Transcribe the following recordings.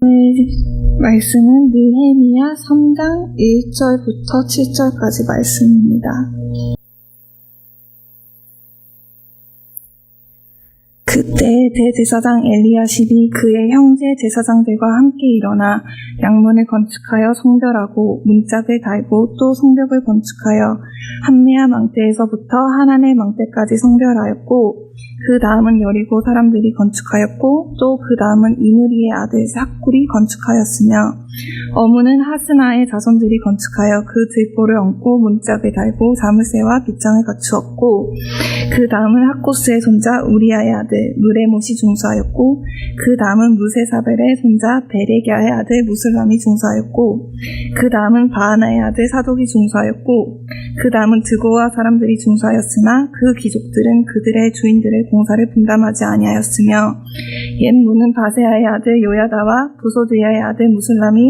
말씀은 느헤미야 3장 1절부터 7절까지 말씀입니다. 그때 대제사장 엘리야십이 그의 형제 제사장들과 함께 일어나 양문을 건축하여 성별하고 문짝을 달고 또 성벽을 건축하여 한메아 망대에서부터 하나넬 망대까지 성별하였고 그 다음은 여리고 사람들이 건축하였고 또 그 다음은 이므리의 아들 삭굴이 건축하였으며 어문은 하스나의 자손들이 건축하여 그 들보를 얹고 문짝을 달고 자물쇠와 빗장을 갖추었고 그 다음은 학코스의 손자 우리아의 아들 무레못이 중수하였고 그 다음은 무세사벨의 손자 베레기아의 아들 무슬람이 중수하였고 그 다음은 바하나의 아들 사독이 중수하였고 그 다음은 드고와 사람들이 중수하였으나 그 귀족들은 그들의 주인들의 공사를 분담하지 아니하였으며 옛 문은 바세아의 아들 요야다와 부소드야의 아들 무슬람이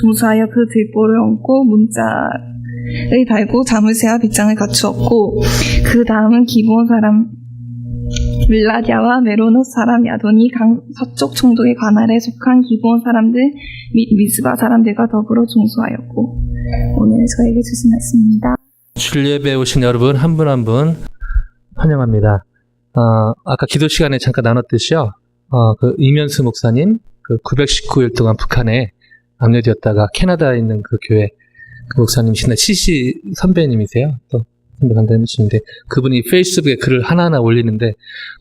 중수하여 그 들보를 얹고 문짝을 달고 자물쇠와 빗장을 갖추었고 그 다음은 기브온 사람 밀라디아와 메로노 사람 야돈이 강 서쪽 총독의 관할에 속한 기브온 사람들 및 미스바 사람들과 더불어 중수하였고. 오늘 저에게 주신 말씀입니다. 줄 예배에 오신 여러분 한 분 한 분 환영합니다. 아까 기도 시간에 잠깐 나눴듯이요. 그 이면수 목사님 그 919일 동안 북한에 압류되었다가 캐나다에 있는 그 교회 그 목사님이신데 CC 선배님이세요. 또 선배 간다님이신데 그분이 페이스북에 글을 하나하나 올리는데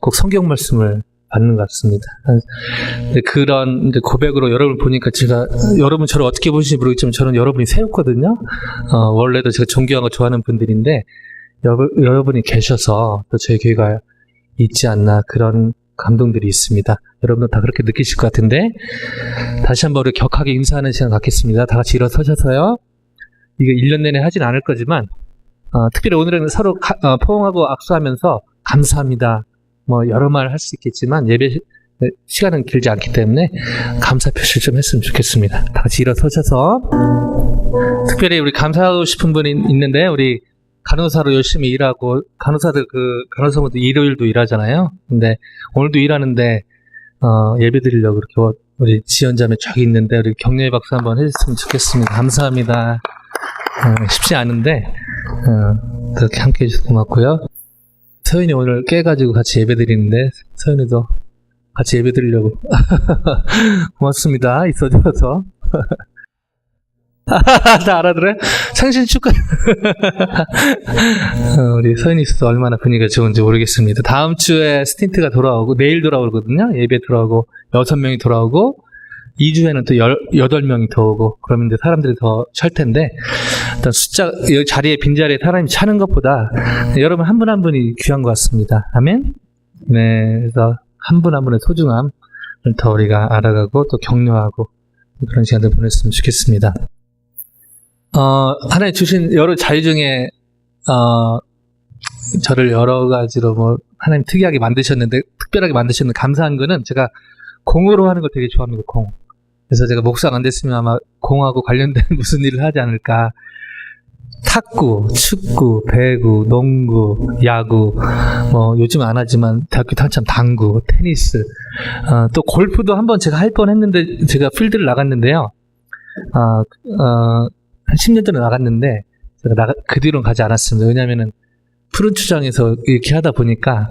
꼭 성경 말씀을 받는 것 같습니다. 그런 이제 고백으로 여러분 보니까 제가 여러분 저를 어떻게 보시는지 모르겠지만 저는 여러분이 새롭거든요. 원래도 제가 존경하고 좋아하는 분들인데 여러분이 계셔서 또 저희 교회가 있지 않나 그런 감동들이 있습니다. 여러분도 다 그렇게 느끼실 것 같은데 다시 한번 우리 격하게 인사하는 시간 갖겠습니다. 다 같이 일어서셔서요. 이게 1년 내내 하진 않을 거지만 특별히 오늘은 서로 포옹하고 악수하면서 감사합니다. 뭐 여러 말 할 수 있겠지만 예배 시간은 길지 않기 때문에 감사 표시를 좀 했으면 좋겠습니다. 다 같이 일어서셔서 특별히 우리 감사하고 싶은 분이 있는데 우리 간호사로 열심히 일하고 간호사들 간호사분들 일요일도 일하잖아요. 근데 오늘도 일하는데 예배 드리려고 이렇게 우리 지연자매 쫙 있는데 우리 격려의 박수 한번 해줬으면 좋겠습니다. 감사합니다. 쉽지 않은데 그렇게 함께 해주셔서 고맙고요. 서윤이 오늘 깨가지고 같이 예배 드리는데 서윤이도 같이 예배 드리려고 고맙습니다. 있어줘서 다 알아들어요? 생신 축하. 우리 서윤이 있어서 얼마나 분위기가 좋은지 모르겠습니다. 다음 주에 스틴트가 돌아오고 내일 돌아오거든요. 예배 돌아오고 6명이 돌아오고 2주에는 또 8명이 더 오고 그러면 이제 사람들이 더 찰 텐데 일단 여기 자리에 빈자리에 사람이 차는 것보다 여러분 한 분 한 분이 귀한 것 같습니다. 아멘? 네, 그래서 한 분 한 분의 소중함을 더 우리가 알아가고 또 격려하고 그런 시간을 보냈으면 좋겠습니다. 하나님 주신 여러 자유 중에 저를 여러 가지로 뭐 하나님 특이하게 만드셨는데 특별하게 만드셨는데 감사한 거는 제가 공으로 하는 거 되게 좋아합니다. 공. 그래서 제가 목사가 안 됐으면 아마 공하고 관련된 무슨 일을 하지 않을까. 탁구, 축구, 배구, 농구, 야구, 뭐 요즘 안 하지만 대학교 때 한참 당구, 테니스, 또 골프도 한번 제가 할 뻔했는데 제가 필드를 나갔는데요. 한 10년 전에 나갔는데 제가 그 뒤로는 가지 않았습니다. 왜냐하면은 푸른 추장에서 이렇게 하다 보니까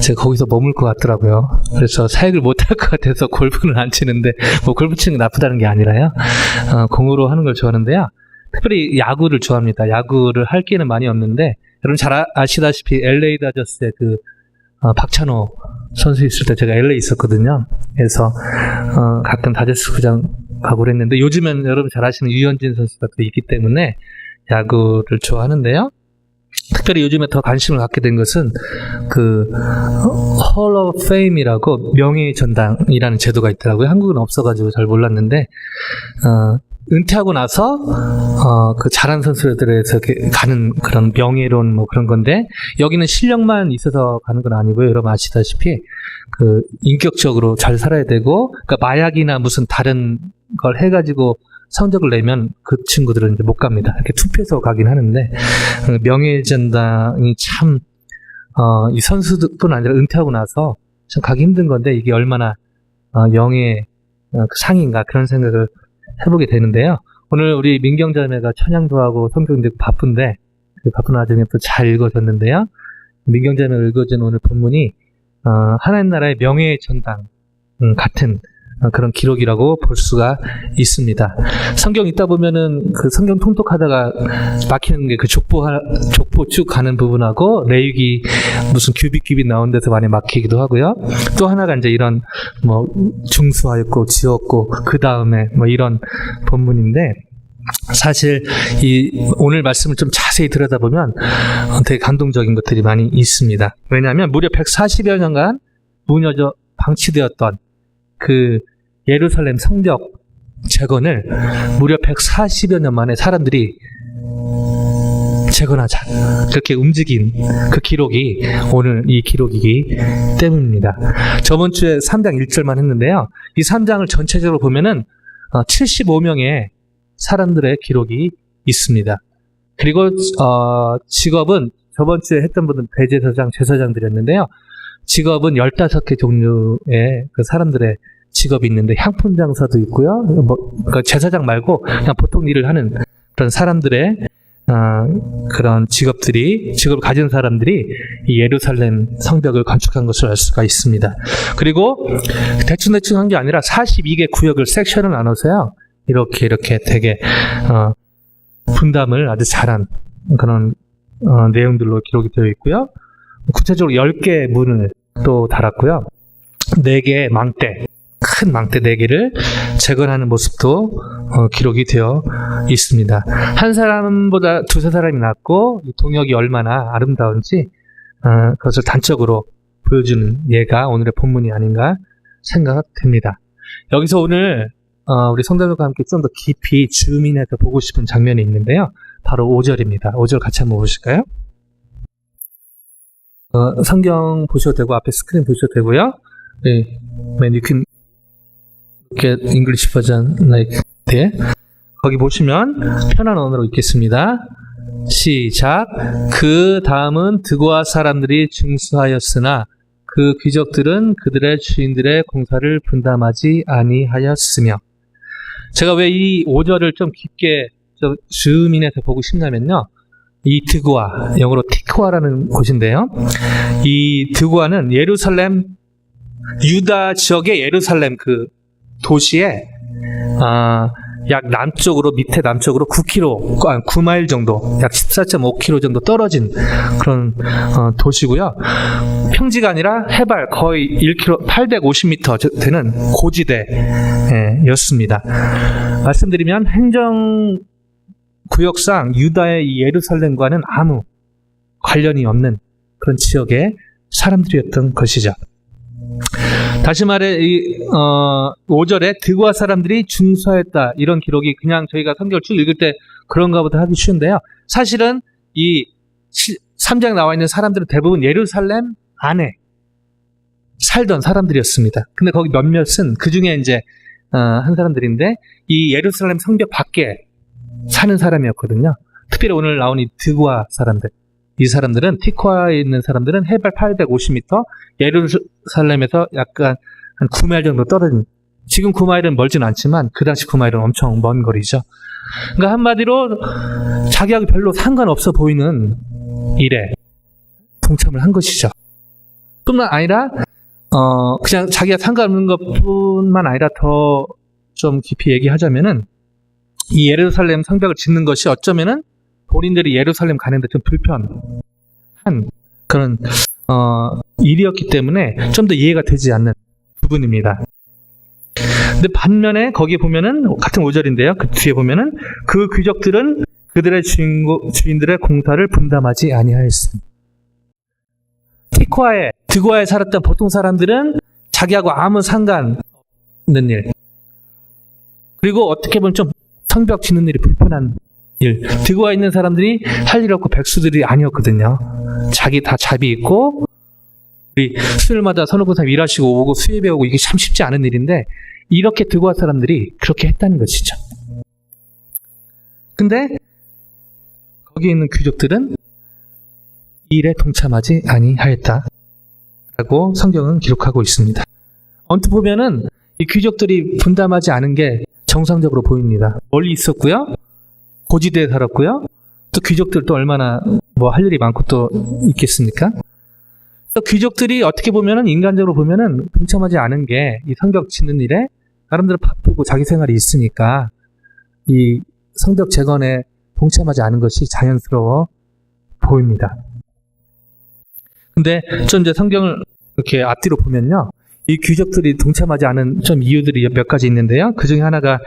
제가 거기서 머물 것 같더라고요. 그래서 사역을 못 할 것 같아서 골프는 안 치는데 뭐 골프 치는 게 나쁘다는 게 아니라요. 공으로 하는 걸 좋아하는데요. 특별히 야구를 좋아합니다. 야구를 할 기회는 많이 없는데 여러분 잘 아시다시피 LA 다저스의 박찬호 선수 있을 때 제가 LA 있었거든요. 그래서 가끔 다저스 구장 가고 그랬는데 요즘엔 여러분 잘 아시는 유현진 선수가 또 있기 때문에 야구를 좋아하는데요. 특별히 요즘에 더 관심을 갖게 된 것은 Hall of Fame이라고 명예의 전당이라는 제도가 있더라고요. 한국은 없어가지고 잘 몰랐는데 은퇴하고 나서 그 잘한 선수들에서 가는 그런 명예로운 뭐 그런 건데 여기는 실력만 있어서 가는 건 아니고요. 여러분 아시다시피 인격적으로 잘 살아야 되고 그러니까 마약이나 무슨 다른 걸 해가지고 성적을 내면 그 친구들은 이제 못 갑니다. 이렇게 투표해서 가긴 하는데 명예전당이 참 이 선수뿐 아니라 은퇴하고 나서 참 가기 힘든 건데 이게 얼마나 영예의 그 상인가 그런 생각을 해보게 되는데요. 오늘 우리 민경자매가 찬양도 하고 성경도 읽고 바쁜데 그 바쁜 와중에 또 잘 읽어졌는데요. 민경자매가 읽어준 오늘 본문이 하나님 나라의 명예의 전당 같은 그런 기록이라고 볼 수가 있습니다. 성경 읽다 보면은 그 성경 통독하다가 막히는 게 그 족보 쭉 가는 부분하고 레위기 무슨 규빗 나온 데서 많이 막히기도 하고요. 또 하나가 이제 이런 뭐 중수하였고 지었고 그 다음에 뭐 이런 본문인데 사실 이 오늘 말씀을 좀 자세히 들여다보면 되게 감동적인 것들이 많이 있습니다. 왜냐하면 무려 140여 년간 무너져 방치되었던 그 예루살렘 성벽 재건을 무려 140여 년 만에 사람들이 재건하자 그렇게 움직인 그 기록이 오늘 이 기록이기 때문입니다. 저번 주에 3장 1절만 했는데요. 이 3장을 전체적으로 보면은 75명의 사람들의 기록이 있습니다. 그리고 직업은 저번 주에 했던 분은 대제사장, 제사장들이었는데요. 직업은 15개 종류의 그 사람들의 직업이 있는데 향품 장사도 있고요. 그러니까 제사장 말고 그냥 보통 일을 하는 그런 사람들의 그런 직업을 가진 사람들이 이 예루살렘 성벽을 건축한 것을 알 수가 있습니다. 그리고 대충 한 게 아니라 42개 구역을 섹션을 나눠서요. 이렇게 되게 분담을 아주 잘한 그런 내용들로 기록이 되어 있고요. 구체적으로 10개의 문을 또 달았고요. 4개의 망대, 큰 망대 4개를 재건하는 모습도 기록이 되어 있습니다. 한 사람보다 두세 사람이 낫고 동역이 얼마나 아름다운지 그것을 단적으로 보여주는 예가 오늘의 본문이 아닌가 생각됩니다. 여기서 오늘 우리 성도들과 함께 좀 더 깊이 줌인해서 보고 싶은 장면이 있는데요. 바로 5절입니다. 5절 같이 한번 보실까요? 성경 보셔도 되고 앞에 스크린 보셔도 되고요. 네, when you can get English version like that. 거기 보시면 편한 언어로 읽겠습니다. 시작. 그 다음은 드고아 사람들이 증수하였으나 그 귀족들은 그들의 주인들의 공사를 분담하지 아니하였으며. 제가 왜 이 5절을 좀 깊게 좀 줌인해서 보고 싶냐면요. 이 드고아, 영어로 티크와라는 곳인데요. 이 드고아는 예루살렘, 유다 지역의 예루살렘 그 도시에 약 남쪽으로, 밑에 남쪽으로 9마일 정도, 약 14.5km 정도 떨어진 그런 도시고요. 평지가 아니라 해발 거의 1km, 850m 되는 고지대였습니다. 말씀드리면 행정구역상 유다의 이 예루살렘과는 아무 관련이 없는 그런 지역의 사람들이었던 것이죠. 다시 말해 이 5절에 드고아 사람들이 중수하였다 이런 기록이 그냥 저희가 성경을 쭉 읽을 때 그런가 보다 하기 쉬운데요. 사실은 이 3장에 나와 있는 사람들은 대부분 예루살렘 안에 살던 사람들이었습니다. 근데 거기 몇몇은 그 중에 이제 한 사람들인데 이 예루살렘 성벽 밖에 사는 사람이었거든요. 특별히 오늘 나온 이 드고아 사람들, 이 사람들은 티코아에 있는 사람들은 해발 850m, 예루살렘에서 약간 한 9마일 정도 떨어진, 지금 9마일은 멀진 않지만 그 당시 9마일은 엄청 먼 거리죠. 그러니까 한마디로 자기하고 별로 상관없어 보이는 일에 동참을 한 것이죠. 뿐만 아니라 그냥 자기가 상관없는 것뿐만 아니라 더 좀 깊이 얘기하자면은 이 예루살렘 성벽을 짓는 것이 어쩌면은 본인들이 예루살렘 가는데 좀 불편한 그런 일이었기 때문에 좀 더 이해가 되지 않는 부분입니다. 근데 반면에 거기에 보면은 같은 5절인데요. 그 뒤에 보면은 그 귀족들은 그들의 주인들의 공사를 분담하지 아니하였습니다. 드고아에 살았던 보통 사람들은 자기하고 아무 상관 없는 일, 그리고 어떻게 보면 좀 성벽 짓는 일이 불편한 일, 드고아에 있는 사람들이 할 일 없고 백수들이 아니었거든요. 자기 다 잡이 있고 우리 수요일마다 선호군사 일하시고 오고 수요 배우고 이게 참 쉽지 않은 일인데 이렇게 드고아 사람들이 그렇게 했다는 것이죠. 근데 거기에 있는 귀족들은 이 일에 동참하지 아니하였다라고 성경은 기록하고 있습니다. 언뜻 보면은 이 귀족들이 분담하지 않은 게 정상적으로 보입니다. 멀리 있었고요. 고지대에 살았고요. 또 귀족들도 얼마나 뭐 할 일이 많고 또 있겠습니까? 또 귀족들이 어떻게 보면은 인간적으로 보면은 동참하지 않은 게 이 성벽 짓는 일에 나름대로 바쁘고 자기 생활이 있으니까 이 성벽 재건에 동참하지 않은 것이 자연스러워 보입니다. 근데 좀 이제 성경을 이렇게 앞뒤로 보면요. 이 귀족들이 동참하지 않은 좀 이유들이 몇 가지 있는데요. 그 중에 하나가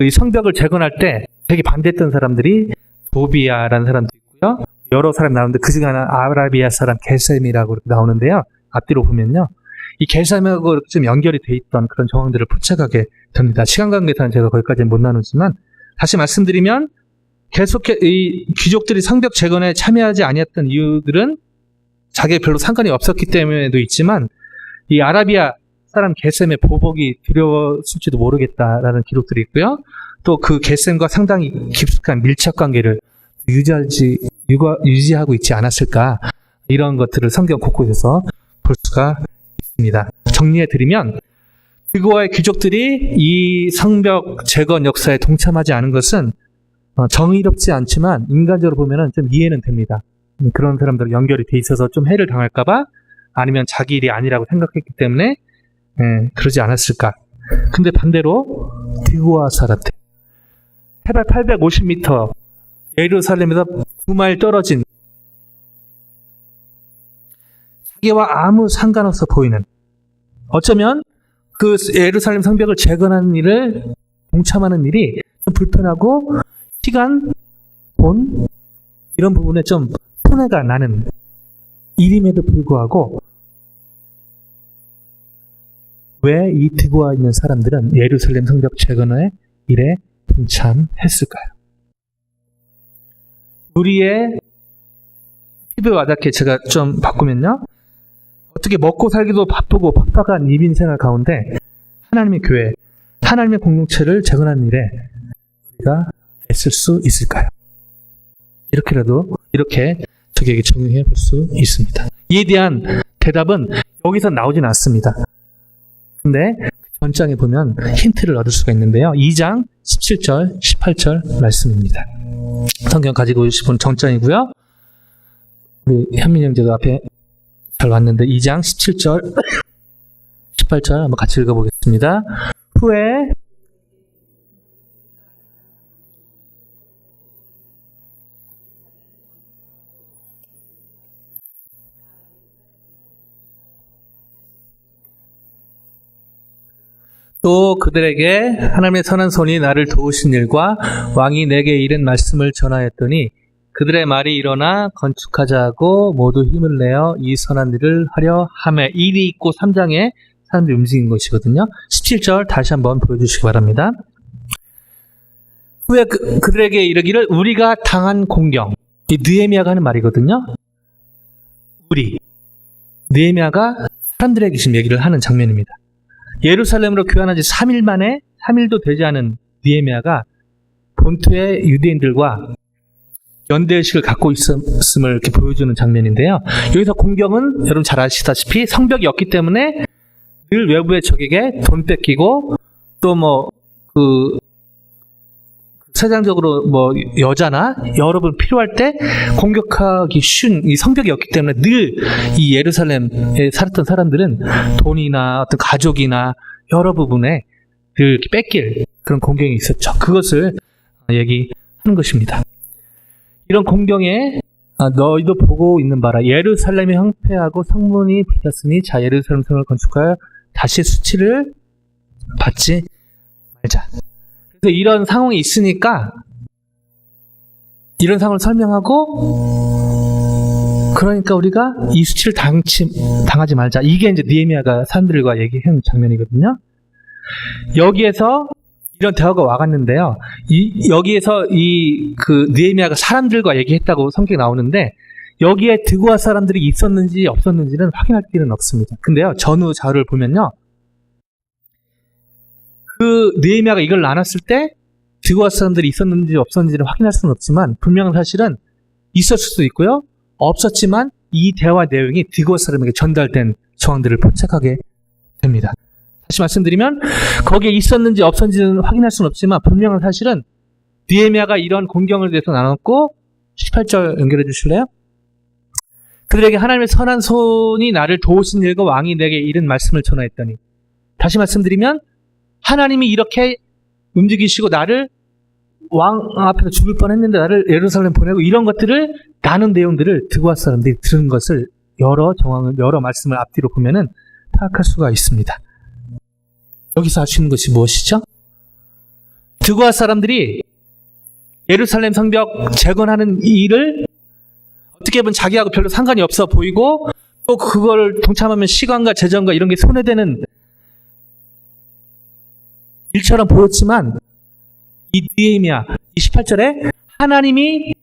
이 성벽을 재건할 때 되게 반대했던 사람들이 도비아라는 사람도 있고요. 여러 사람이 나오는데 그 중에 하나 아라비아 사람 게셈이라고 나오는데요. 앞뒤로 보면요. 이 게셈하고 좀 연결이 돼 있던 그런 정황들을 포착하게 됩니다. 시간 관계상 제가 거기까지는 못 나누지만 다시 말씀드리면 계속해 이 귀족들이 성벽 재건에 참여하지 아니했던 이유들은 자기에 별로 상관이 없었기 때문에도 있지만 이 아라비아 사람 게셈의 보복이 두려웠을지도 모르겠다라는 기록들이 있고요. 또 그 게셈과 상당히 깊숙한 밀착 관계를 유지하고 있지 않았을까 이런 것들을 성경 곳곳에서 볼 수가 있습니다. 정리해드리면 드고아의 귀족들이 이 성벽 재건 역사에 동참하지 않은 것은 정의롭지 않지만 인간적으로 보면은 좀 이해는 됩니다. 그런 사람들 연결이 돼 있어서 좀 해를 당할까봐 아니면 자기 일이 아니라고 생각했기 때문에 그러지 않았을까. 근데 반대로 드고아 사람들 해발 850m 예루살렘에서 9마일 떨어진 자기와 아무 상관없어 보이는 어쩌면 그 예루살렘 성벽을 재건하는 일을 동참하는 일이 좀 불편하고 시간, 돈 이런 부분에 좀 손해가 나는 일임에도 불구하고 왜 이 드고아 있는 사람들은 예루살렘 성벽 재건의 일에 동참했을까요? 우리의 피부에 와닿게 제가 좀 바꾸면요. 어떻게 먹고 살기도 바쁘고 팍팍한 이민 생활 가운데 하나님의 교회, 하나님의 공동체를 재건하는 일에 우리가 애쓸 수 있을까요? 이렇게 저에게 적용해 볼 수 있습니다. 이에 대한 대답은 여기서 나오진 않습니다. 근데 전장에 보면 힌트를 얻을 수가 있는데요. 2장 17절, 18절 말씀입니다. 성경 가지고 오신 분 전장이고요. 우리 현민 형제가 앞에 잘 왔는데 2장 17절, 18절 한번 같이 읽어보겠습니다. 후에 또 그들에게 하나님의 선한 손이 나를 도우신 일과 왕이 내게 이른 말씀을 전하였더니 그들의 말이 일어나 건축하자 하고 모두 힘을 내어 이 선한 일을 하려 하매 일이 있고 3장에 사람들이 움직인 것이거든요. 17절 다시 한번 보여주시기 바랍니다. 후에 그들에게 이르기를 우리가 당한 공경. 이 느헤미야가 하는 말이거든요. 느헤미야가 사람들에게 지금 얘기를 하는 장면입니다. 예루살렘으로 교환한 지 3일 만에 3일도 되지 않은 느헤미야가 본토의 유대인들과 연대의식을 갖고 있음을 이렇게 보여주는 장면인데요. 여기서 공경은 여러분 잘 아시다시피 성벽이 없기 때문에 늘 외부의 적에게 돈 뺏기고 또 세상적으로 여자나 여러분 필요할 때 공격하기 쉬운 이 성벽이 없기 때문에 늘 이 예루살렘에 살았던 사람들은 돈이나 어떤 가족이나 여러 부분에 늘 뺏길 그런 공경이 있었죠. 그것을 얘기하는 것입니다. 이런 공경에 너희도 보고 있는 바라 예루살렘이 황폐하고 성문이 비었으니 자 예루살렘 성을 건축하여 다시 수치를 받지 말자. 그래서 이런 상황이 있으니까 이런 상황을 설명하고 그러니까 우리가 이 수치를 당하지 말자. 이게 이제 느헤미야가 사람들과 얘기한 장면이거든요. 여기에서 이런 대화가 와갔는데요. 여기에서 느헤미야가 사람들과 얘기했다고 성경에 나오는데 여기에 드고아 사람들이 있었는지 없었는지는 확인할 길은 없습니다. 근데요, 전후 자료를 보면요. 그 느헤미야가 이걸 나눴을 때 드고아 사람들이 있었는지 없었는지를 확인할 수는 없지만 분명한 사실은 있었을 수도 있고요. 없었지만 이 대화 내용이 드고아 사람에게 전달된 정황들을 포착하게 됩니다. 다시 말씀드리면 거기에 있었는지 없었는지는 확인할 수는 없지만 분명한 사실은 느헤미야가 이런 공경을 대해서 나눴고 18절 연결해 주실래요? 그들에게 하나님의 선한 손이 나를 도우신 일과 왕이 내게 이른 말씀을 전하였더니, 다시 말씀드리면 하나님이 이렇게 움직이시고 나를 왕 앞에서 죽을 뻔했는데 나를 예루살렘 보내고 이런 것들을 나눈 내용들을 드고아 사람들이 들은 것을 여러 말씀을 앞뒤로 보면은 파악할 수가 있습니다. 여기서 알 수 있는 것이 무엇이죠? 드고아 사람들이 예루살렘 성벽 재건하는 이 일을 어떻게 보면 자기하고 별로 상관이 없어 보이고 또 그걸 동참하면 시간과 재정과 이런 게 손해되는 일처럼 보였지만 이 느헤미야 28절에 하나님의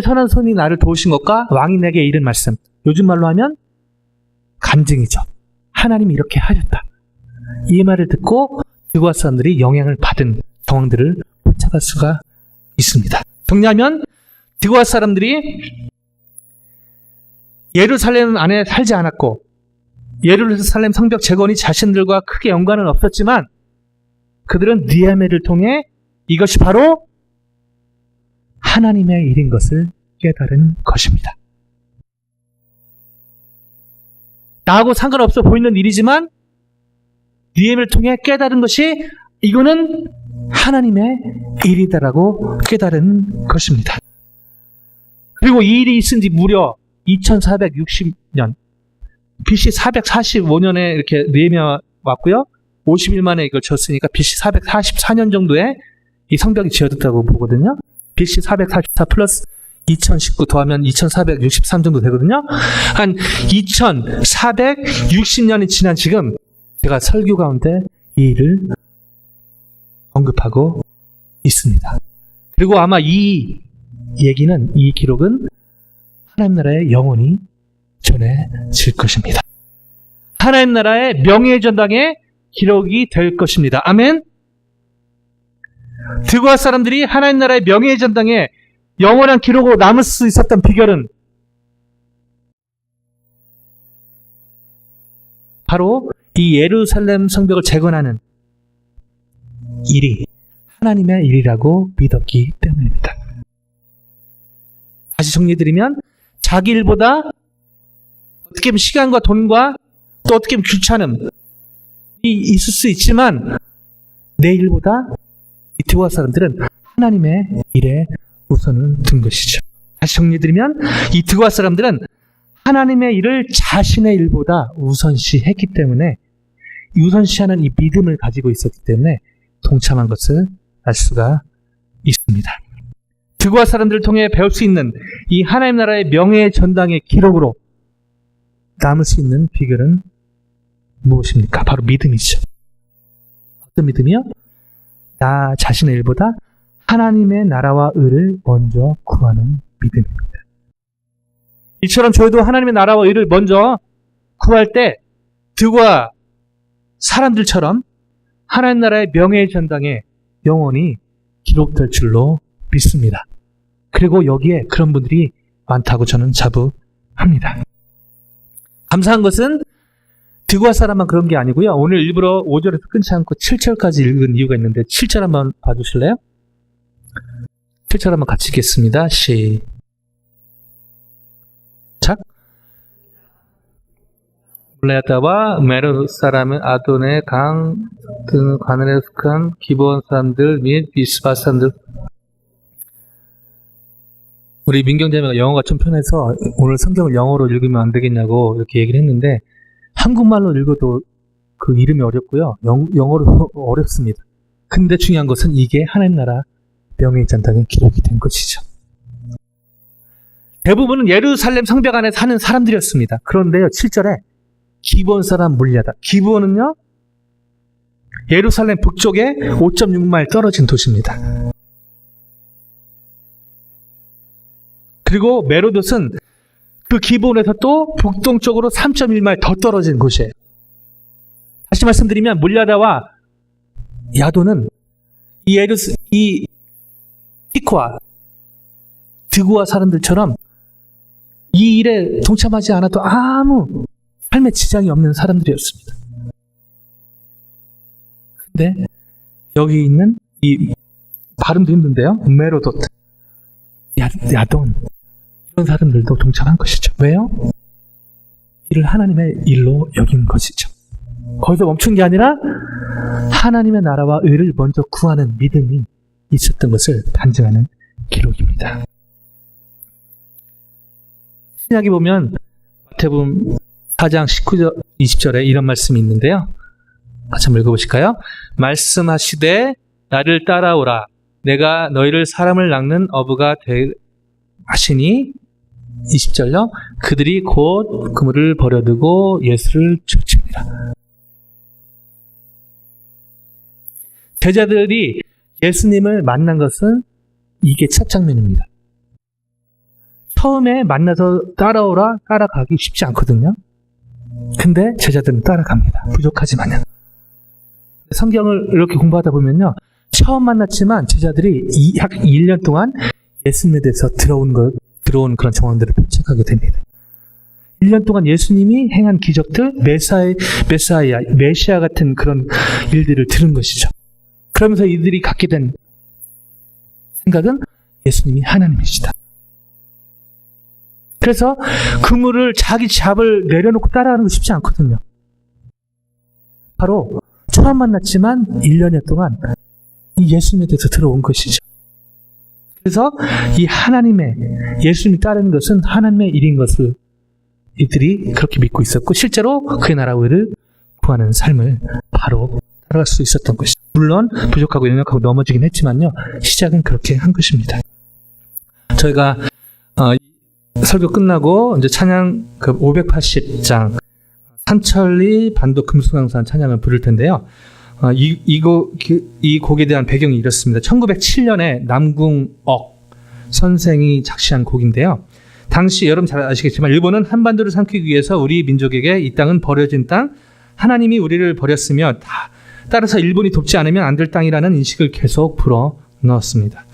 선한 손이 나를 도우신 것과 왕이 내게 이른 말씀, 요즘 말로 하면 간증이죠. 하나님이 이렇게 하셨다. 이 말을 듣고 드고아 사람들이 영향을 받은 상황들을 포착할 수가 있습니다. 정리하면 드고아 사람들이 예루살렘 안에 살지 않았고 예루살렘 성벽 재건이 자신들과 크게 연관은 없었지만 그들은 느헤미야를 통해 이것이 바로 하나님의 일인 것을 깨달은 것입니다. 나하고 상관없어 보이는 일이지만 느헤미야를 통해 깨달은 것이 이거는 하나님의 일이다라고 깨달은 것입니다. 그리고 이 일이 있은 지 무려 2460년, BC 445년에 이렇게 느헤미야 왔고요. 50일 만에 이걸 지었으니까 BC 444년 정도에 이 성벽이 지어졌다고 보거든요. BC 444 플러스 2019 더하면 2463 정도 되거든요. 한 2460년이 지난 지금 제가 설교 가운데 이 일을 언급하고 있습니다. 그리고 아마 이 얘기는, 이 기록은 하나님 나라의 영원히 전해질 것입니다. 하나님 나라의 명예의 전당에 기록이 될 것입니다. 아멘. 드고아 사람들이 하나님 나라의 명예의 전당에 영원한 기록으로 남을 수 있었던 비결은 바로 이 예루살렘 성벽을 재건하는 일이 하나님의 일이라고 믿었기 때문입니다. 다시 정리해드리면 자기 일보다 어떻게 보면 시간과 돈과 또 어떻게 보면 귀찮음이 있을 수 있지만 내 일보다 이 드고아 사람들은 하나님의 일에 우선을 둔 것이죠. 다시 정리해드리면 이 드고아 사람들은 하나님의 일을 자신의 일보다 우선시했기 때문에 우선시하는 이 믿음을 가지고 있었기 때문에 동참한 것을 알 수가 있습니다. 드고아 사람들을 통해 배울 수 있는 이 하나님 나라의 명예의 전당의 기록으로 남을 수 있는 비결은 무엇입니까? 바로 믿음이죠. 어떤 믿음이요? 나 자신의 일보다 하나님의 나라와 의를 먼저 구하는 믿음입니다. 이처럼 저희도 하나님의 나라와 의를 먼저 구할 때 드고아 사람들처럼 하나님 나라의 명예의 전당에 영원히 기록될 줄로 믿습니다. 그리고 여기에 그런 분들이 많다고 저는 자부합니다. 감사한 것은 드고아 사람만 그런 게 아니고요. 오늘 일부러 5절에서 끊지 않고 7절까지 읽은 이유가 있는데 7절 한번 봐주실래요? 7절 한번 같이 읽겠습니다. 시작. 블레다와 메르 사람은 아돈의 강 등 가난에 속한 기브온 사람들 및 비스바 사람들. 우리 민경자매가 영어가 좀 편해서 오늘 성경을 영어로 읽으면 안 되겠냐고 이렇게 얘기를 했는데 한국말로 읽어도 그 이름이 어렵고요. 영어로 어렵습니다. 근데 중요한 것은 이게 하나님 나라 명예의 전당에 기록이 된 것이죠. 대부분은 예루살렘 성벽 안에 사는 사람들이었습니다. 그런데요, 7절에 기브온 사람 물리하다. 기브온은요, 예루살렘 북쪽에 5.6마일 떨어진 도시입니다. 그리고 메로돗은 그 기브온에서 또 북동쪽으로 3.1마일 더 떨어진 곳이에요. 다시 말씀드리면 물리하다와 야돈은 이 티코와 드고아 사람들처럼 이 일에 동참하지 않아도 아무 삶에 지장이 없는 사람들이었습니다. 근데 여기 있는 이 발음도 힘든데요. 메로도트, 야돈 이런 사람들도 동참한 것이죠. 왜요? 이를 하나님의 일로 여긴 것이죠. 거기서 멈춘 게 아니라 하나님의 나라와 의를 먼저 구하는 믿음이 있었던 것을 반증하는 기록입니다. 신약에 보면 마태복음 4장 19절 20절에 이런 말씀이 있는데요. 같이 한번 읽어보실까요? 말씀하시되 나를 따라오라. 내가 너희를 사람을 낚는 어부가 하시니 20절요. 그들이 곧 그물을 버려두고 예수를 쫓으니라. 제자들이 예수님을 만난 것은 이게 첫 장면입니다. 처음에 만나서 따라가기 쉽지 않거든요. 근데 제자들은 따라갑니다. 부족하지만요. 성경을 이렇게 공부하다 보면요. 처음 만났지만 제자들이 약 1년 동안 예수님에 대해서 들어온 그런 정황들을 포착하게 됩니다. 1년 동안 예수님이 행한 기적들, 메시아 같은 그런 일들을 들은 것이죠. 그러면서 이들이 갖게 된 생각은 예수님이 하나님이시다. 그래서 그물을 자기 잡을 내려놓고 따라가는 거 쉽지 않거든요. 바로 처음 만났지만 1년여 동안 이 예수님에 대해서 들어온 것이죠. 그래서 이 하나님의 예수님이 따르는 것은 하나님의 일인 것을 이들이 그렇게 믿고 있었고 실제로 그의 나라의 의를 구하는 삶을 바로 따라갈 수 있었던 것이죠. 물론 부족하고 연약하고 넘어지긴 했지만요. 시작은 그렇게 한 것입니다. 저희가 설교 끝나고 이제 찬양 580장 산천리 반도 금수강산 찬양을 부를 텐데요. 이 곡에 대한 배경이 이렇습니다. 1907년에 남궁옥 선생이 작시한 곡인데요. 당시 여러분 잘 아시겠지만 일본은 한반도를 삼키기 위해서 우리 민족에게 이 땅은 버려진 땅, 하나님이 우리를 버렸으며 따라서 일본이 돕지 않으면 안 될 땅이라는 인식을 계속 불어넣었습니다.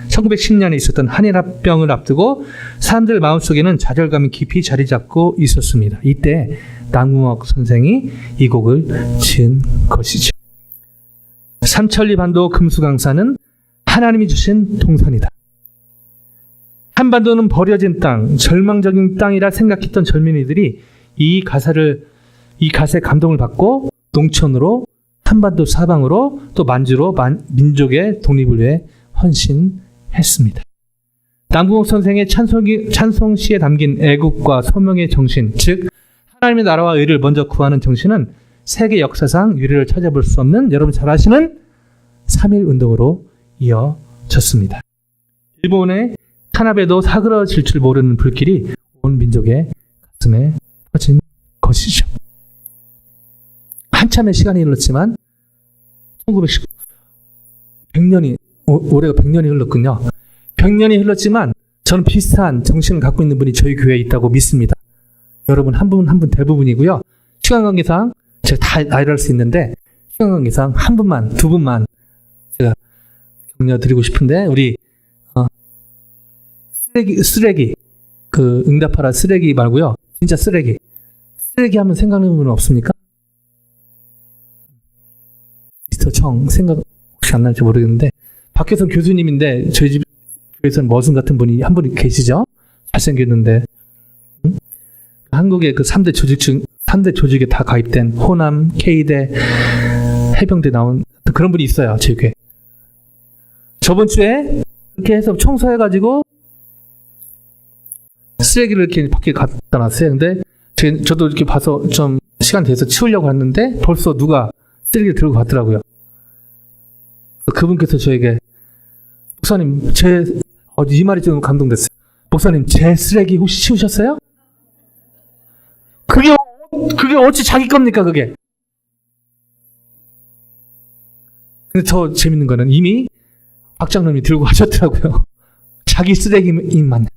1910년에 있었던 한일합병을 앞두고 사람들 마음속에는 좌절감이 깊이 자리 잡고 있었습니다. 이때 남궁옥 선생이 이 곡을 지은 것이죠. 삼천리 반도 금수강산은 하나님이 주신 동산이다. 한반도는 버려진 땅, 절망적인 땅이라 생각했던 젊은이들이 이 가사에 감동을 받고 농촌으로 한반도 사방으로 또 만주로 민족의 독립을 위해 헌신했습니다. 남궁옥 선생의 찬송시에 담긴 애국과 소명의 정신, 즉 하나님의 나라와 의를 먼저 구하는 정신은 세계 역사상 유례를 찾아볼 수 없는 여러분 잘 아시는 3.1 운동으로 이어졌습니다. 일본의 탄압에도 사그러질 줄 모르는 불길이 온 민족의 가슴에 퍼진 것이죠. 한참의 시간이 흘렀지만 올해가 100년이 흘렀군요. 100년이 흘렀지만 저는 비슷한 정신을 갖고 있는 분이 저희 교회에 있다고 믿습니다. 여러분 한 분 한 분 대부분이고요. 시간 관계상 제가 다 나이를 할 수 있는데 시간 관계상 한 분만, 두 분만 제가 격려드리고 싶은데 우리 쓰레기 응답하라 쓰레기 말고요. 진짜 쓰레기 하면 생각나는 분은 없습니까? 미스터 청 생각 혹시 안 날지 모르겠는데 박혜선 교수님인데 저희 집 교회에서는 머슴 같은 분이 한 분이 계시죠? 잘생겼는데 한국의 그 3대 조직에 다 가입된 호남, K대, 해병대 나온 그런 분이 있어요. 제 교회. 저번 주에 이렇게 해서 청소해가지고 쓰레기를 이렇게 밖에 갖다 놨어요. 근데 저도 이렇게 봐서 좀 시간 돼서 치우려고 했는데 벌써 누가 쓰레기를 들고 갔더라고요. 그분께서 저에게 목사님 이 말이 좀 감동됐어요. 목사님 제 쓰레기 혹시 치우셨어요? 그게 어찌 자기 겁니까 그게? 근데 더 재밌는 거는 이미 박 장로님이 들고 가셨더라고요. 자기 쓰레기만.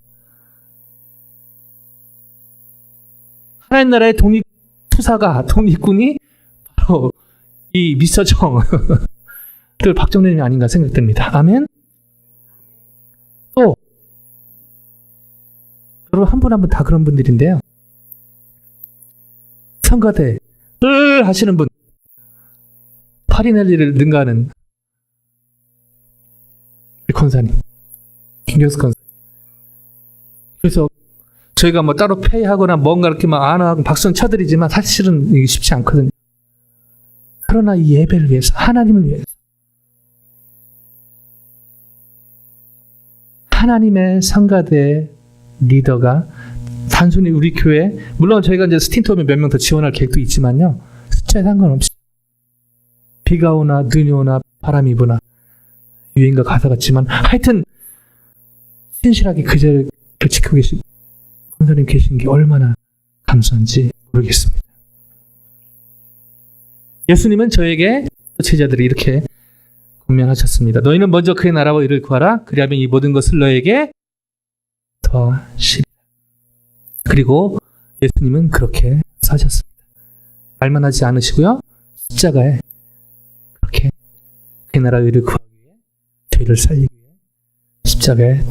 하나님 나라의 독립군이 바로 이 미스터 정 박정님이 아닌가 생각됩니다. 아멘. 또 여러분 한 분 한 분 다 그런 분들인데요. 성가대를 하시는 분 파리넬리를 능가하는 권사님, 김경수 권사님. 그래서 저희가 뭐 따로 페이하거나 뭔가 이렇게 막 안하고 박수는 쳐드리지만 사실은 이게 쉽지 않거든요. 그러나 이 예배를 위해서, 하나님을 위해서, 하나님의 성가대 리더가 단순히 우리 교회, 물론 저희가 이제 스틴트 오면 몇 명 더 지원할 계획도 있지만요, 숫자에 상관없이 비가 오나 눈이 오나 바람이 부나 유행가 가사 같지만 하여튼 신실하게 그 자리를 지키고 계신 권사님 계신 게 얼마나 감사한지 모르겠습니다. 예수님은 저에게 제자들이 이렇게 권면하셨습니다. 너희는 먼저 그의 나라와 의를 구하라. 그리하면 이 모든 것을 너에게 더하시리라. 그리고 예수님은 그렇게 사셨습니다. 말만 하지 않으시고요, 십자가에 그렇게 그의 나라와 의를 구하기 위해, 죄를 살리기 위해 십자가에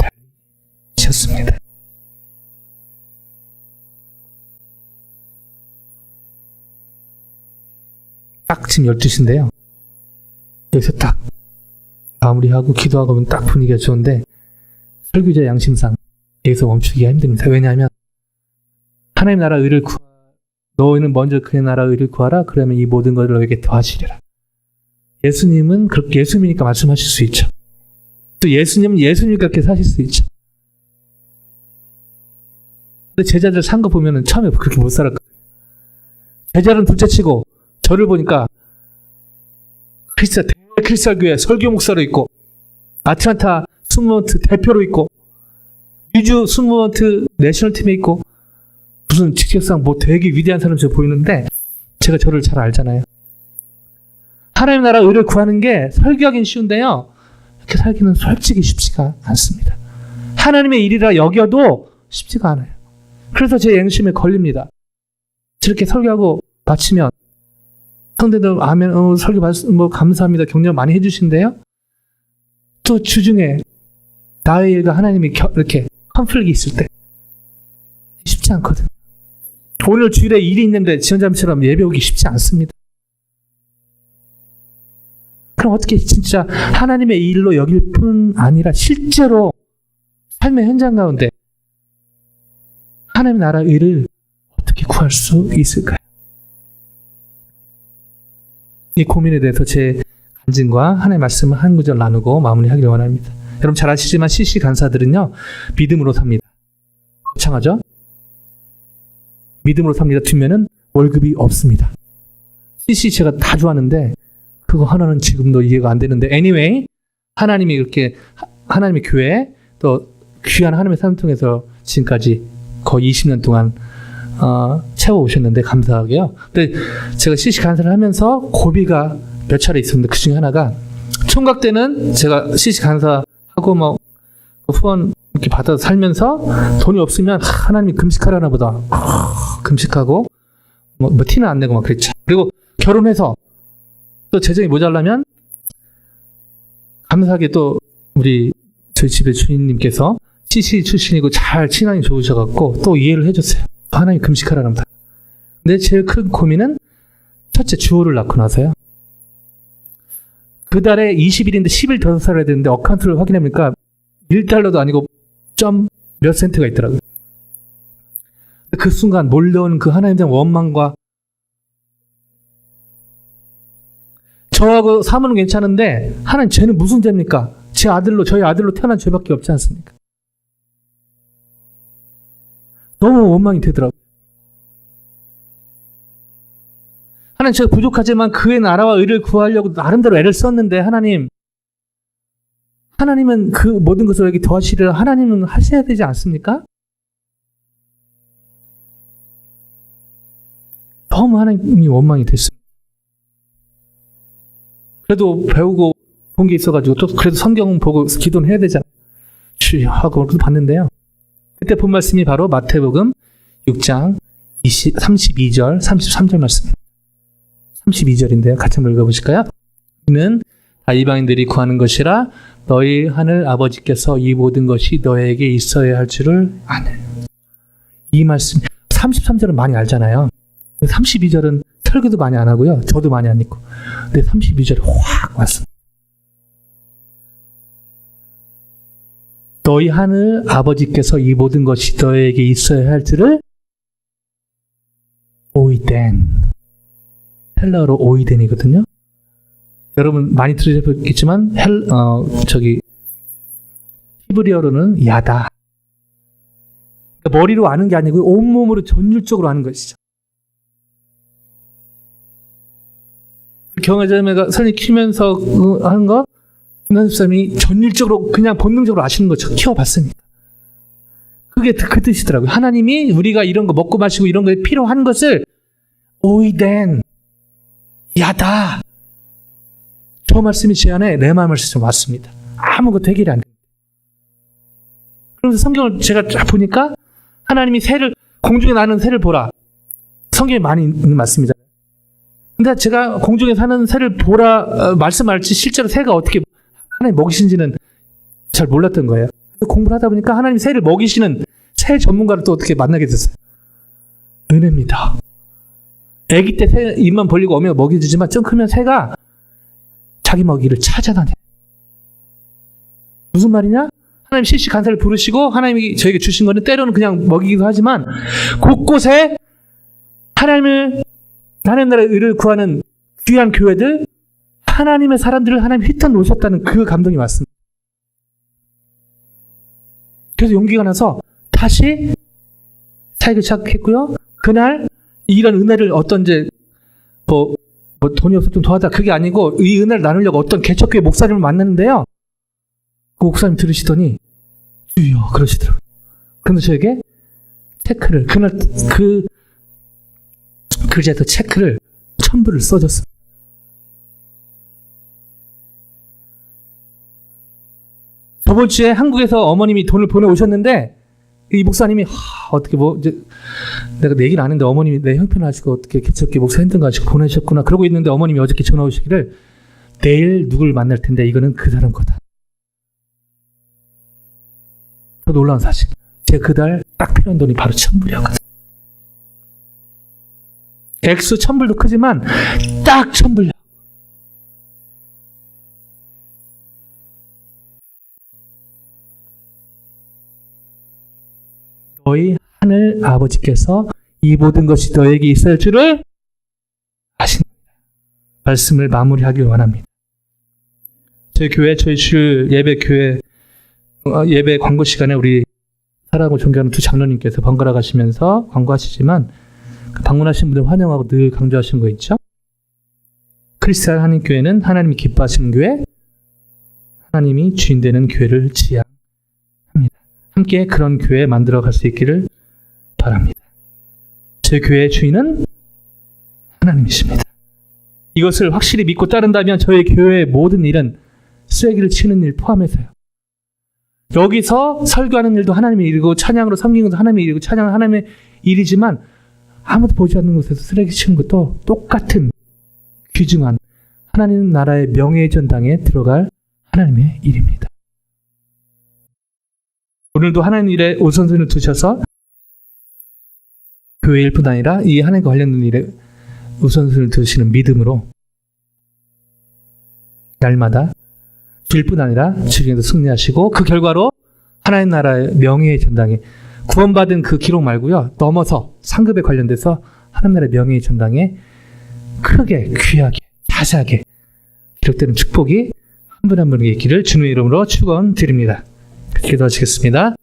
달리셨습니다. 딱 지금 12시인데요. 여기서 딱 마무리하고 기도하고 하면 딱 분위기가 좋은데 설교자 양심상 여기서 멈추기가 힘듭니다. 왜냐하면 하나님 나라 의를 너희는 먼저 그의 나라 의를 구하라. 그러면 이 모든 것을 너에게 더하시리라. 예수님은 그렇게 예수님이니까 말씀하실 수 있죠. 또 예수님은 예수님이니까 그렇게 사실 수 있죠. 근데 제자들 산 거 보면은 처음에 그렇게 못 살았거든요. 제자는 둘째치고 저를 보니까 크리스탈교회 설교 목사로 있고, 아틀란타 스무먼트 대표로 있고, 미주 스무먼트 내셔널팀에 있고, 무슨 직책상 뭐 되게 위대한 사람처럼 보이는데 제가 저를 잘 알잖아요. 하나님 나라 의를 구하는 게 설교하기는 쉬운데요, 이렇게 살기는 솔직히 쉽지가 않습니다. 하나님의 일이라 여겨도 쉽지가 않아요. 그래서 제 양심에 걸립니다. 저렇게 설교하고 마치면 성대들 아멘, 설교 뭐 감사합니다, 격려 많이 해주신대요. 또 주중에 나의 일과 하나님이 이렇게 컨플릭이 있을 때 쉽지 않거든요. 오늘 주일에 일이 있는데 지원자님처럼 예배 오기 쉽지 않습니다. 그럼 어떻게 진짜 하나님의 일로 여길 뿐 아니라 실제로 삶의 현장 가운데 하나님의 나라 의를 어떻게 구할 수 있을까요? 이 고민에 대해서 제 간증과 하나님의 말씀을 한 구절 나누고 마무리하기를 원합니다. 여러분 잘 아시지만 CC 간사들은요, 믿음으로 삽니다. 거창하죠? 믿음으로 삽니다. 뒷면은 월급이 없습니다. CC 제가 다 좋아하는데 그거 하나는 지금도 이해가 안 되는데, anyway, 하나님이 이렇게 하나님의 교회 또 귀한 하나님의 삶 통해서 지금까지 거의 20년 동안 채워오셨는데 감사하게요. 근데 제가 CC 간사를 하면서 고비가 몇 차례 있었는데 그 중에 하나가, 총각 때는 제가 CC 간사하고 뭐 후원 이렇게 받아서 살면서 돈이 없으면 하나님이 금식하려나 보다, 금식하고 뭐 티는 안 내고 막 그랬죠. 그리고 결혼해서 또 재정이 모자라면 감사하게 또 우리 저희 집의 주인님께서 CC 출신이고 잘 친하니 좋으셔갖고 또 이해를 해줬어요. 하나님 금식하라랍니다. 근데 제일 큰 고민은 첫째 주호를 낳고 나서요. 그 달에 20일인데 10일 더 살아야 되는데 어카운트를 확인해보니까 1달러도 아니고 점 몇 센트가 있더라고요. 그 순간 몰려오는 그 하나님에 대한 원망과, 저하고 사모는 괜찮은데 하나님 쟤는 무슨 죄입니까? 저희 아들로 태어난 죄밖에 없지 않습니까? 너무 원망이 되더라고요. 하나님 제가 부족하지만 그의 나라와 의를 구하려고 나름대로 애를 썼는데 하나님은 그 모든 것을 여기 더하시리라 하나님은 하셔야 되지 않습니까? 너무 하나님이 원망이 됐습니다. 그래도 배우고 본 게 있어가지고 또 그래도 성경 보고 기도는 해야 되잖아요. 주여 하고 봤는데요. 그때 본 말씀이 바로 마태복음 6장 32절, 33절 말씀입니다. 32절인데요. 같이 한번 읽어보실까요? 이는 다 이방인들이 구하는 것이라 너희 하늘 아버지께서 이 모든 것이 너에게 있어야 할 줄을 아네. 이 말씀 33절은 많이 알잖아요. 32절은 설교도 많이 안 하고요. 저도 많이 안 읽고. 근데 32절에 확 왔습니다. 너희 하늘 아버지께서 이 모든 것이 너에게 있어야 할 줄을 오이덴. 헬라어로 오이덴이거든요. 여러분 많이 들으셨겠지만 히브리어로는 야다. 그러니까 머리로 아는 게 아니고 온몸으로 전율적으로 아는 것이죠. 경화자매가 선생님 키우면서 하는 거 김남섭 사람이 전율적으로 그냥 본능적으로 아시는 것처럼 키워봤으니까. 그게 그 뜻이더라고요. 하나님이 우리가 이런 거 먹고 마시고 이런 거에 필요한 것을 오이덴 야다. 저 말씀이 제 안에 내 말씀이 왔습니다. 아무것도 해결이 안 됩니다. 그래서 성경을 제가 쫙 보니까 하나님이 공중에 나는 새를 보라. 성경에 많이 있는 말씀이잖아요. 근데 제가 공중에 사는 새를 보라 말씀할지 실제로 새가 어떻게 하나님 먹이신지는 잘 몰랐던 거예요. 공부를 하다 보니까 하나님 새를 먹이시는 새 전문가를 또 어떻게 만나게 됐어요. 은혜입니다. 아기 때 새 입만 벌리고 어미가 먹여주지만 좀 크면 새가 자기 먹이를 찾아다녀요. 무슨 말이냐? 하나님 실시 간사를 부르시고 하나님이 저에게 주신 거는 때로는 그냥 먹이기도 하지만 곳곳에 하나님 나라의 의를 구하는 귀한 교회들, 하나님의 사람들을 하나님 휘탄 놓으셨다는 그 감동이 왔습니다. 그래서 용기가 나서 다시 사역을 시작했고요. 그날 이런 은혜를 어떤 돈이 없어 좀 도와다 그게 아니고 이 은혜를 나누려고 어떤 개척교회 목사님을 만났는데요. 그 목사님 들으시더니 주여 그러시더라고요. 근데 저에게 체크를 그날 그 글자에서 체크를 1,000불을 써줬습니다. 저번 주에 한국에서 어머님이 돈을 보내오셨는데 이 목사님이 어떻게 이제 내가 내 얘기를 아는데 어머님이 내 형편을 아시고 어떻게 개척교회 목사 힘든 거 아시고 보내셨구나 그러고 있는데 어머님이 어저께 전화 오시기를 내일 누굴 만날 텐데 이거는 그 사람 거다. 저 놀라운 사실. 제가 그달 딱 필요한 돈이 바로 1,000불이었거든요. 액수 1,000불도 크지만 딱 1,000불. 너희 하늘 아버지께서 이 모든 것이 너에게 있을 줄을 아십니다. 말씀을 마무리하길 원합니다. 저희 교회, 저희 주일 예배 광고 시간에 우리 사랑하고 존경하는 두 장로님께서 번갈아 가시면서 광고하시지만 방문하신 분들 환영하고 늘 강조하시는 거 있죠? 크리스찬 한인교회는 하나님이 기뻐하시는 교회, 하나님이 주인 되는 교회를 지향합니다. 함께 그런 교회 만들어갈 수 있기를 바랍니다. 제 교회의 주인은 하나님이십니다. 이것을 확실히 믿고 따른다면 저희 교회의 모든 일은 쓰레기를 치는 일 포함해서요. 여기서 설교하는 일도 하나님의 일이고 찬양으로 섬기는 것도 하나님의 일이고 찬양은 하나님의 일이지만 아무도 보지 않는 곳에서 쓰레기 치는 것도 똑같은 귀중한 하나님 나라의 명예의 전당에 들어갈 하나님의 일입니다. 오늘도 하나님 일에 우선순위를 두셔서 교회 일뿐 아니라 이 하나님과 관련된 일에 우선순위를 두시는 믿음으로 날마다 주일뿐 아니라 주중에도 승리하시고 그 결과로 하나님 나라의 명예의 전당에 구원받은 그 기록 말고요. 넘어서 상급에 관련돼서 하나님 나라의 명예의 전당에 크게 귀하게 자세하게 기록되는 축복이 한 분 한 분에게 있기를 주님의 이름으로 축원드립니다. 기도하시겠습니다.